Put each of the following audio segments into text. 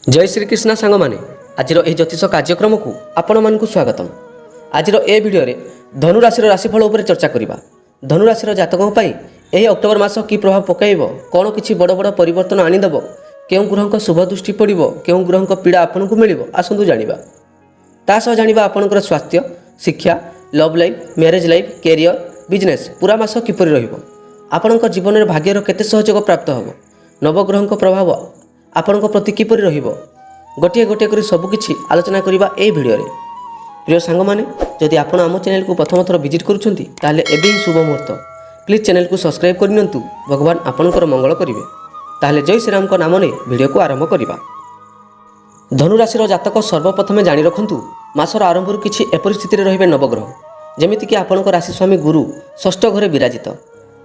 जय श्रीकृष्ण सांग मैंने आज ज्योतिष कार्यक्रम को आपण मानक स्वागतम। आज भिडियो धनुराशि राशिफल उपर चर्चा करवा। धनुराशि जातकों यह अक्टोबर मास कि प्रभाव पकड़ कौन किसी बड़ बड़ परिवर्तन आनीदेव क्यों ग्रह शुभ दृष्टि पड़ो क्यों ग्रह पीड़ा आपन को मिल आसतु जाना तासह जाना आपणकर स्वास्थ्य शिक्षा love life marriage life career business पूरा मास किपर आपण जीवन में भाग्यर केते सहयोग प्राप्त हो नवग्रह प्रभाव आपण प्रति किपर गोटे गोटे कर सबकि आलोचना करवा ए भिडियो प्रिय सांग मैंने जदि आपण आम चैनल को प्रथम थर विजिट करुँच ही शुभ मुहूर्त प्लीज चैनल को सब्सक्राइब करनी भगवान आपणकर मंगल करेंगे। ताहले जय श्रीराम को नाम ने वीडियो को आरंभ करवा। धनुराशि जातक सर्वप्रथमे जाणी रखु मासर आरंभ किसी एपरी स्थिति रे नवग्रह जमीक आपण राशिस्वामी गुरु षष्ठ घरे विराजित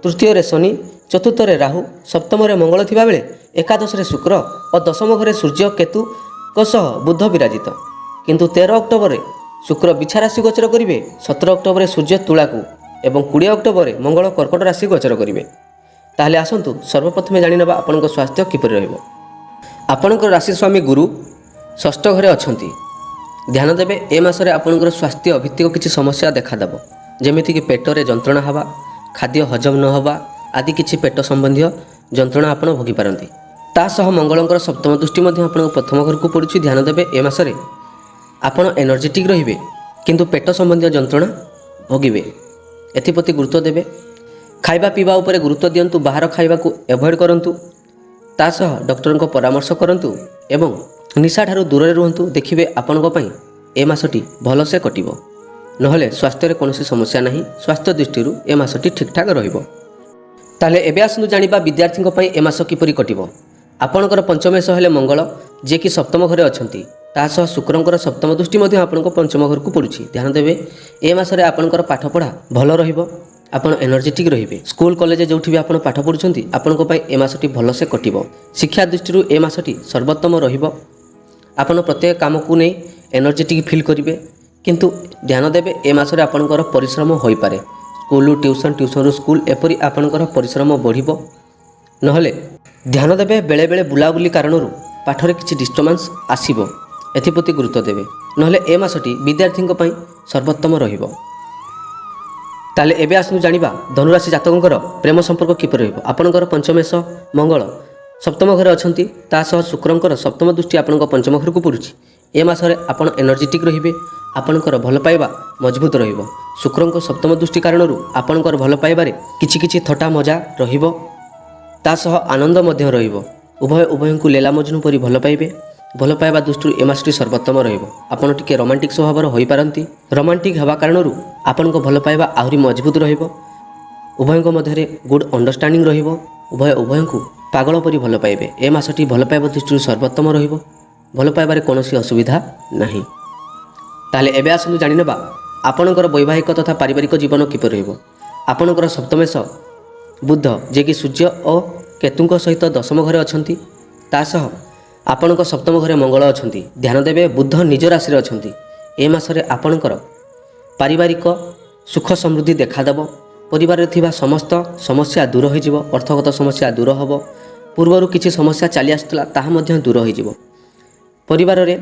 तृतीय शनि चतुर्थ राहु सप्तम मंगल थिबा बेले एकादश शुक्र और दशम घरे सूर्य केतु सह बुध विराजित किंतु 13 अक्टोबर शुक्र बिछा राशि गोचर करेंगे 17 अक्टोबर सूर्य तुला को एवं 20 अक्टोबर मंगल कर्कट राशि गोचर करेंगे। ताहले आसंतु सर्वप्रथमे जानि नेबा आपनक स्वास्थ्य किपर रहइबो। आपनक राशि स्वामी गुरु षष्ठ घरे अछंती ध्यान देबे ए मासरे आपनकर स्वास्थ्य भित्तिक किछि समस्या देखादेब जेमिति कि पेटरे जंत्रणा हवा खाद्य हजम न हवा आदि किछि पेट संबंधी जंत्रणा आपण भोगी पारंती। तासह मंगलंकर सप्तम दृष्टि आपण प्रथम घर को पड़ुछि ध्यान देबे ए मासरे आपण एनर्जेटिक रहिबे किंतु पेट संबंधी जंत्रणा भोगिबे एथिप्रति गुरुत्व देबे। खाइबा पीवा उपरे गुरुत्व दियंतु बाहर खाइबा को एवॉइड करंतु तासह डॉक्टर को परामर्श करंतु एवं निशा ठारू दूर रुहंतु देखिबे आपनक पई ए मासटी भलसे कटिबो नहले स्वास्थ्य रे कोनोसी समस्या नहीं स्वास्थ्य दृष्टि ए मासटी ठीक ठाक रहिबो। ताले एबे आसनु जानिबा विद्यार्थी पई ए मास किपरि कटिबो। आपणकर पंचमेश हेले मंगल जे कि सप्तम घरे अछंती तासह शुक्रंकर सप्तम दृष्टि मध्य आपणको पंचम घर को पड़ुछि ध्यान देबे ए मासरे आपणकर पाठ पढ़ा भल रहिबो आपण एनर्जेटिक रहिबे। स्कूल कॉलेज जोठी भी आपण पाठ पढुछंती आपणको पई ए मासटी भलसे कटिबो। शिक्षा दृष्टि ए मासटी सर्वोत्तम रहिबो आपण प्रत्येक काम को नहीं एनर्जेटिक फील करेंगे किंतु ध्यान देवे ए मासरे आपणकर परिश्रम होई पारे स्कूल ट्यूशन ट्यूशन स्कूल एपरी आपणकर परिश्रम बढ़िबो नहले ध्यान देवे बेले बेले बुलाबुली कारणरू पाठरे किछि डिस्टर्बेंस आसीबो एथिप्रति गुरुत्व देवे नहले ए मासटी विद्यार्थी पई सर्वोत्तम रहिबो। ताले एबे आसनु जानिबा धनुराशि जातकंकर प्रेम संपर्क किपर रहिबो। आपणकर पंचमेश मंगल सप्तम घरे अछंती तासह शुक्रंकर सप्तम दृष्टि आपणक पंचम घर को पड़ुछि ए मासरे आपण एनर्जेटिक रहिबे आपणकर भल पाइबा मजबूत रहिबो। शुक्रंक सप्तम दृष्टि कारणरू आपणकर भल पाइबारे किछि किछि थटा मजा रहिबो तासह आनंद मध्य रहिबो। उभय उभय को लेला मजनू परि भल पाइबे भल पाइबा दृष्टि ए मासटी सर्वोत्तम रहिबो। आपण टिके रोमांटिक स्वभावर होई पारंती रोमांटिक हेबा कारणरू आपणक भल पाइबा आहुरी मजबूत रहिबो। उभयଙ୍କ ମଧ୍ୟରେ गुड अंडरस्टैंडिंग रहिबो उभय उभय को पागल परी भल पाइबे ए मासटी भल पाइबा दृष्टि सर्वोत्तम रहिबो भल पाइबारे कोनोसी असुविधा नहीं। ताले एबे आसनु जानि नेबा आपणकर वैवाहिक तथा पारिवारिक जीवन किपर रहिबो। आपणकर सप्तमेश बुध जे कि सूर्य और केतुंक सहित दशम घरे अछंती तासह आपणक सप्तम घरे मंगल अछंती ध्यान देबे बुध निज राशि रे अछंती ए मासरे आपणकर पारिवारिक सुख समृद्धि देखादेब परिवार रे थिबा समस्त समस्या दूर हो जिवो अर्थगत समस्या दूर होबो पूर्वरु किछि समस्या चली आस्तला ताहा मध्य दूर हो जिवो परिवार रे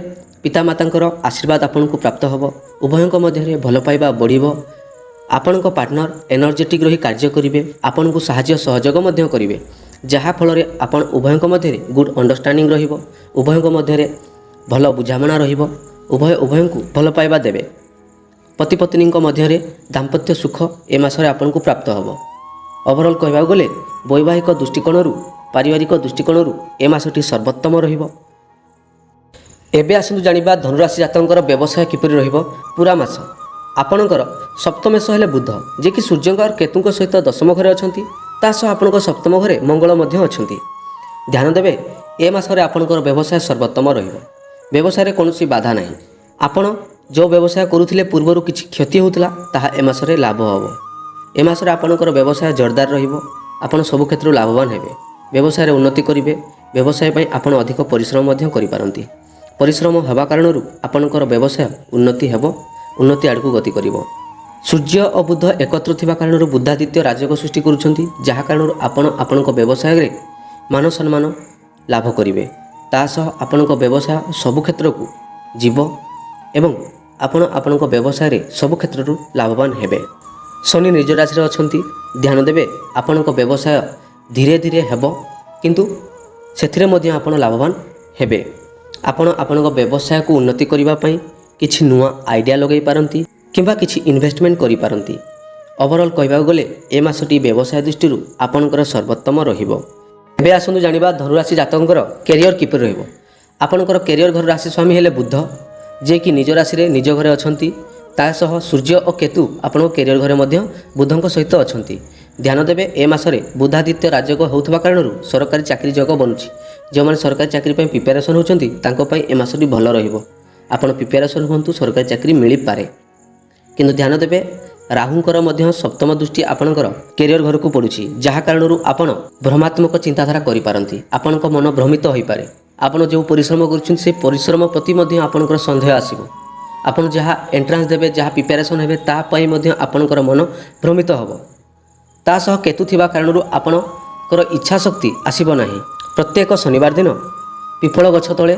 पितामातांकर आशीर्वाद आपनको प्राप्त होबो उभयଙ୍କ मध्य भल पाइबा बढ़िबो आपणक पार्टनर एनर्जेटिक रही कार्य करिवे आपनको सहाय्य सहयोग मध्य करिवे जहा फल रे आपण उभयଙ୍କ मध्य गुड अंडरस्टैंडिंग रहिबो उभयଙ୍କ मध्य भल बुझामणा रहिबो उभय उभयଙ୍କୁ भल पाइबा देबे पति पत्नी मध्य दाम्पत्य सुख ए मासरे आपनको प्राप्त होबो। ओवरऑल कहबा गले वैवाहिक दृष्टिकोणरू पारिवारिक दृष्टिकोणरू ए मासटी सर्वोत्तम रहिबो। एबे आसंतु जानिबा धनुराशि जातकंकर व्यवसाय किपरि रहिबो पूरा मास। आपणकर सप्तमेश हेले बुध जे कि सूर्यंकर केतुंक सहित दशम घरे अछंती तासह आपणक सप्तम घरे मंगल मध्य अछंती ध्यान देबे ए मासरे आपणकर व्यवसाय सर्वोत्तम रहिबो व्यवसाय रे कोनोसी बाधा नाही। आपण जो व्यवसाय करुथिले पूर्वरु किछि क्षति होउतला ताहा ए मासरे लाभ होबो ए मासरे आपणकर व्यवसाय जोरदार रहिबो आपण सब क्षेत्र लाभवान हेबे व्यवसाय रे उन्नति करिवे व्यवसाय पई आपण अधिक परिश्रम मध्य करि पारंती परिश्रम हेबा कारणरू आपणकर व्यवसाय उन्नति हेबो उन्नति आडकु गति करिवो। सूर्य और बुध एकत्र थिबा कारणरू बुद्धादित्य राजयोग सृष्टि करुछंती जहा कारणरू आपण आपणक व्यवसाय रे मान सम्मान लाभ करिवे ତା ସହ ଆପଣଙ୍କ ବ୍ୟବସାୟ ସବୁ କ୍ଷେତ୍ରକୁ ଯିବ ଏବଂ ଆପଣ ଆପଣଙ୍କ ବ୍ୟବସାୟରେ ସବୁ କ୍ଷେତ୍ରରୁ ଲାଭବାନ ହେବେ। ଶନି ନିଜ ରାଶିରେ ଅଛନ୍ତି, ଧ୍ୟାନ ଦେବେ ଆପଣଙ୍କ ବ୍ୟବସାୟ ଧୀରେ ଧୀରେ ହେବ କିନ୍ତୁ ସେଥିରେ ମଧ୍ୟ ଆପଣ ଲାଭବାନ ହେବେ। ଆପଣ ଆପଣଙ୍କ ବ୍ୟବସାୟକୁ ଉନ୍ନତି କରିବା ପାଇଁ କିଛି ନୂଆ ଆଇଡ଼ିଆ ଲଗାଇ ପାରନ୍ତି କିମ୍ବା କିଛି ଇନଭେଷ୍ଟମେଣ୍ଟ କରିପାରନ୍ତି। ଓଭରଅଲ୍ କହିବାକୁ ଗଲେ ଏ ମାସଟି ବ୍ୟବସାୟ ଦୃଷ୍ଟିରୁ ଆପଣଙ୍କର ସର୍ବୋତ୍ତମ ରହିବ। ଏବେ ଆସନ୍ତୁ ଜାଣିବା ଧନୁରାଶି ଜାତକଙ୍କର କ୍ୟାରିୟର କିପରି ରହିବ। ଆପଣଙ୍କର କ୍ୟାରିୟର ଘର ରାଶି ସ୍ୱାମୀ ହେଲେ ବୁଧ, ଯିଏକି ନିଜ ରାଶିରେ ନିଜ ଘରେ ଅଛନ୍ତି। ତା ସହ ସୂର୍ଯ୍ୟ ଓ କେତୁ ଆପଣଙ୍କ କ୍ୟାରିୟର ଘରେ ମଧ୍ୟ ବୁଧଙ୍କ ସହିତ ଅଛନ୍ତି। ଧ୍ୟାନ ଦେବେ ଏ ମାସରେ ବୁଧାଦିତ୍ୟ ରାଜଯୋଗ ହେଉଥିବା କାରଣରୁ ସରକାରୀ ଚାକିରି ଯୋଗ ବନୁଛି। ଯେଉଁମାନେ ସରକାରୀ ଚାକିରି ପାଇଁ ପ୍ରିପାରେସନ୍ ହେଉଛନ୍ତି ତାଙ୍କ ପାଇଁ ଏ ମାସଟି ଭଲ ରହିବ। ଆପଣ ପ୍ରିପାରେସନ୍ ହୁଅନ୍ତୁ, ସରକାରୀ ଚାକିରି ମିଳିପାରେ। କିନ୍ତୁ ଧ୍ୟାନ ଦେବେ ରାହୁଙ୍କର ମଧ୍ୟ ସପ୍ତମ ଦୃଷ୍ଟି ଆପଣଙ୍କର କ୍ୟାରିୟର ଘରକୁ ପଡ଼ୁଛି, ଯାହା କାରଣରୁ ଆପଣ ଭ୍ରମାତ୍ମକ ଚିନ୍ତାଧାରା କରିପାରନ୍ତି। ଆପଣଙ୍କ ମନ ଭ୍ରମିତ ହୋଇପାରେ। ଆପଣ ଯେଉଁ ପରିଶ୍ରମ କରୁଛନ୍ତି ସେ ପରିଶ୍ରମ ପ୍ରତି ମଧ୍ୟ ଆପଣଙ୍କର ସନ୍ଦେହ ଆସିବ। ଆପଣ ଯାହା ଏଣ୍ଟ୍ରାନ୍ସ ଦେବେ, ଯାହା ପ୍ରିପାରେସନ୍ ହେବେ ତାହା ପାଇଁ ମଧ୍ୟ ଆପଣଙ୍କର ମନ ଭ୍ରମିତ ହେବ। ତା ସହ କେତୁ ଥିବା କାରଣରୁ ଆପଣଙ୍କର ଇଚ୍ଛା ଶକ୍ତି ଆସିବ ନାହିଁ। ପ୍ରତ୍ୟେକ ଶନିବାର ଦିନ ପିପଳ ଗଛ ତଳେ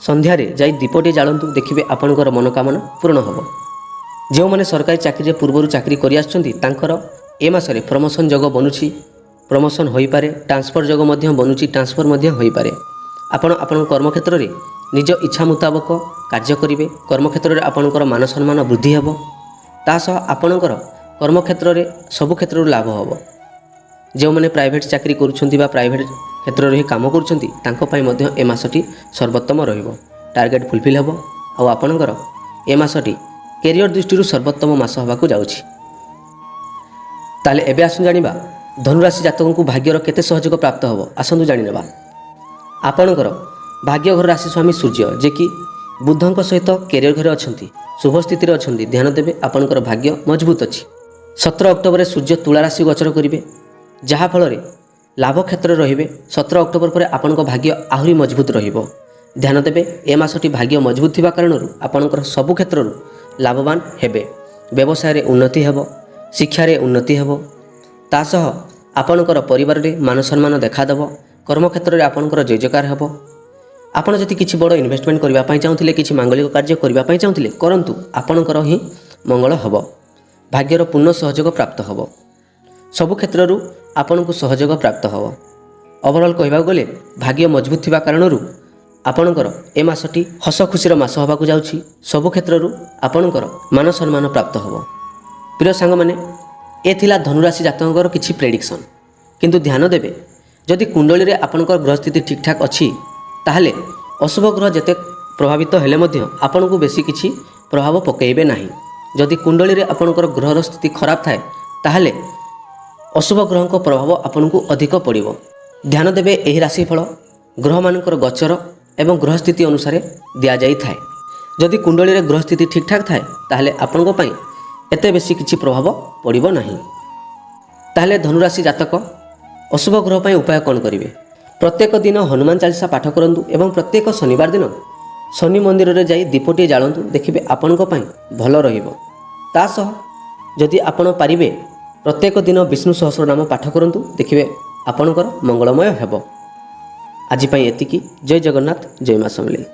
ସନ୍ଧ୍ୟାରେ ଯାଇ ଦୀପଟିଏ ଜାଳନ୍ତୁ, ଦେଖିବେ ଆପଣଙ୍କର ମନୋକାମନା ପୂରଣ ହେବ। ଯେଉଁମାନେ ସରକାରୀ ଚାକିରିରେ ପୂର୍ବରୁ ଚାକିରି କରିଆସୁଛନ୍ତି ତାଙ୍କର ଏ ମାସରେ ପ୍ରମୋସନ୍ ଯୋଗ ବନୁଛି, ପ୍ରମୋସନ୍ ହୋଇପାରେ। ଟ୍ରାନ୍ସଫର ଯୋଗ ମଧ୍ୟ ବନୁଛି, ଟ୍ରାନ୍ସଫର ମଧ୍ୟ ହୋଇପାରେ। ଆପଣ ଆପଣଙ୍କ କର୍ମକ୍ଷେତ୍ରରେ ନିଜ ଇଚ୍ଛା ମୁତାବକ କାର୍ଯ୍ୟ କରିବେ। କର୍ମକ୍ଷେତ୍ରରେ ଆପଣଙ୍କର ମାନ ସମ୍ମାନ ବୃଦ୍ଧି ହେବ। ତା ସହ ଆପଣଙ୍କର କର୍ମକ୍ଷେତ୍ରରେ ସବୁ କ୍ଷେତ୍ରରୁ ଲାଭ ହେବ। ଯେଉଁମାନେ ପ୍ରାଇଭେଟ୍ ଚାକିରି କରୁଛନ୍ତି ବା ପ୍ରାଇଭେଟ୍ କ୍ଷେତ୍ରରେ ହିଁ କାମ କରୁଛନ୍ତି ତାଙ୍କ ପାଇଁ ମଧ୍ୟ ଏ ମାସଟି ସର୍ବୋତ୍ତମ ରହିବ। ଟାର୍ଗେଟ୍ ଫୁଲଫିଲ୍ ହେବ ଆଉ ଆପଣଙ୍କର ଏ ମାସଟି କ୍ୟାରିୟର ଦୃଷ୍ଟିରୁ ସର୍ବୋତ୍ତମ ମାସ ହେବାକୁ ଯାଉଛି। ତାହେଲେ ଏବେ ଆସନ୍ତୁ ଜାଣିବା ଧନୁରାଶି ଜାତକଙ୍କୁ ଭାଗ୍ୟର କେତେ ସହଯୋଗ ପ୍ରାପ୍ତ ହେବ। ଆସନ୍ତୁ ଜାଣିନେବା। ଆପଣଙ୍କର ଭାଗ୍ୟଘର ରାଶି ସ୍ୱାମୀ ସୂର୍ଯ୍ୟ, ଯିଏକି ବୁଧଙ୍କ ସହିତ କ୍ୟାରିୟର ଘରେ ଅଛନ୍ତି, ଶୁଭ ସ୍ଥିତିରେ ଅଛନ୍ତି। ଧ୍ୟାନ ଦେବେ ଆପଣଙ୍କର ଭାଗ୍ୟ ମଜବୁତ ଅଛି। 17 ଅକ୍ଟୋବରରେ ସୂର୍ଯ୍ୟ ତୁଳା ରାଶି ଗୋଚର କରିବେ, ଯାହାଫଳରେ ଲାଭ କ୍ଷେତ୍ରରେ ରହିବେ। 17 ଅକ୍ଟୋବର ପରେ ଆପଣଙ୍କ ଭାଗ୍ୟ ଆହୁରି ମଜବୁତ ରହିବ। ଧ୍ୟାନ ଦେବେ ଏ ମାସଟି ଭାଗ୍ୟ ମଜବୁତ ଥିବା କାରଣରୁ ଆପଣଙ୍କର ସବୁ କ୍ଷେତ୍ରରୁ ଲାଭବାନ ହେବେ। ବ୍ୟବସାୟରେ ଉନ୍ନତି ହେବ, ଶିକ୍ଷାରେ ଉନ୍ନତି ହେବ। ତା ସହ ଆପଣଙ୍କର ପରିବାରରେ ମାନ ସମ୍ମାନ ଦେଖାଦେବ। କର୍ମକ୍ଷେତ୍ରରେ ଆପଣଙ୍କର ଜୟଜୟକାର ହେବ। ଆପଣ ଯଦି କିଛି ବଡ଼ ଇନଭେଷ୍ଟମେଣ୍ଟ କରିବା ପାଇଁ ଚାହୁଁଥିଲେ, କିଛି ମାଙ୍ଗଳିକ କାର୍ଯ୍ୟ କରିବା ପାଇଁ ଚାହୁଁଥିଲେ କରନ୍ତୁ, ଆପଣଙ୍କର ହିଁ ମଙ୍ଗଳ ହେବ। ଭାଗ୍ୟର ପୂର୍ଣ୍ଣ ସହଯୋଗ ପ୍ରାପ୍ତ ହେବ। ସବୁ କ୍ଷେତ୍ରରୁ ଆପଣଙ୍କୁ ସହଯୋଗ ପ୍ରାପ୍ତ ହେବ। ଓଭରଅଲ୍ କହିବାକୁ ଗଲେ ଭାଗ୍ୟ ମଜବୁତ ଥିବା କାରଣରୁ ଆପଣଙ୍କର ଏ ମାସଟି ହସ ଖୁସିର ମାସ ହେବାକୁ ଯାଉଛି। ସବୁ କ୍ଷେତ୍ରରୁ ଆପଣଙ୍କର ମାନ ସମ୍ମାନ ପ୍ରାପ୍ତ ହେବ। ପ୍ରିୟ ସାଙ୍ଗମାନେ, ଏ ଥିଲା ଧନୁରାଶି ଜାତକଙ୍କର କିଛି ପ୍ରେଡ଼ିକ୍ସନ୍। କିନ୍ତୁ ଧ୍ୟାନ ଦେବେ ଯଦି କୁଣ୍ଡଳୀରେ ଆପଣଙ୍କର ଗ୍ରହସ୍ଥିତି ଠିକ୍ଠାକ୍ ଅଛି ତାହେଲେ ଅଶୁଭ ଗ୍ରହ ଯେତେ ପ୍ରଭାବିତ ହେଲେ ମଧ୍ୟ ଆପଣଙ୍କୁ ବେଶୀ କିଛି ପ୍ରଭାବ ପକାଇବେ ନାହିଁ। ଯଦି କୁଣ୍ଡଳୀରେ ଆପଣଙ୍କର ଗ୍ରହର ସ୍ଥିତି ଖରାପ ଥାଏ ତାହେଲେ ଅଶୁଭ ଗ୍ରହଙ୍କ ପ୍ରଭାବ ଆପଣଙ୍କୁ ଅଧିକ ପଡ଼ିବ। ଧ୍ୟାନ ଦେବେ ଏହି ରାଶିଫଳ ଗ୍ରହମାନଙ୍କର ଗୋଚର ଏବଂ ଗ୍ରହସ୍ଥିତି ଅନୁସାରେ ଦିଆଯାଇଥାଏ। ଯଦି କୁଣ୍ଡଳୀରେ ଗ୍ରହସ୍ଥିତି ଠିକ୍ଠାକ୍ ଥାଏ ତାହେଲେ ଆପଣଙ୍କ ପାଇଁ ଏତେ ବେଶୀ କିଛି ପ୍ରଭାବ ପଡ଼ିବ ନାହିଁ। ତାହେଲେ ଧନୁରାଶି ଜାତକ ଅଶୁଭ ଗ୍ରହ ପାଇଁ ଉପାୟ କ'ଣ କରିବେ? ପ୍ରତ୍ୟେକ ଦିନ ହନୁମାନ ଚାଳିଶା ପାଠ କରନ୍ତୁ ଏବଂ ପ୍ରତ୍ୟେକ ଶନିବାର ଦିନ ଶନି ମନ୍ଦିରରେ ଯାଇ ଦୀପଟିଏ ଜାଳନ୍ତୁ, ଦେଖିବେ ଆପଣଙ୍କ ପାଇଁ ଭଲ ରହିବ। ତା ସହ ଯଦି ଆପଣ ପାରିବେ ପ୍ରତ୍ୟେକ ଦିନ ବିଷ୍ଣୁ ସହସ୍ରନାମ ପାଠ କରନ୍ତୁ, ଦେଖିବେ ଆପଣଙ୍କର ମଙ୍ଗଳମୟ ହେବ। ଆଜି ପାଇଁ ଏତିକି। ଜୟ ଜଗନ୍ନାଥ, ଜୟ ମା ସମଲେଇ।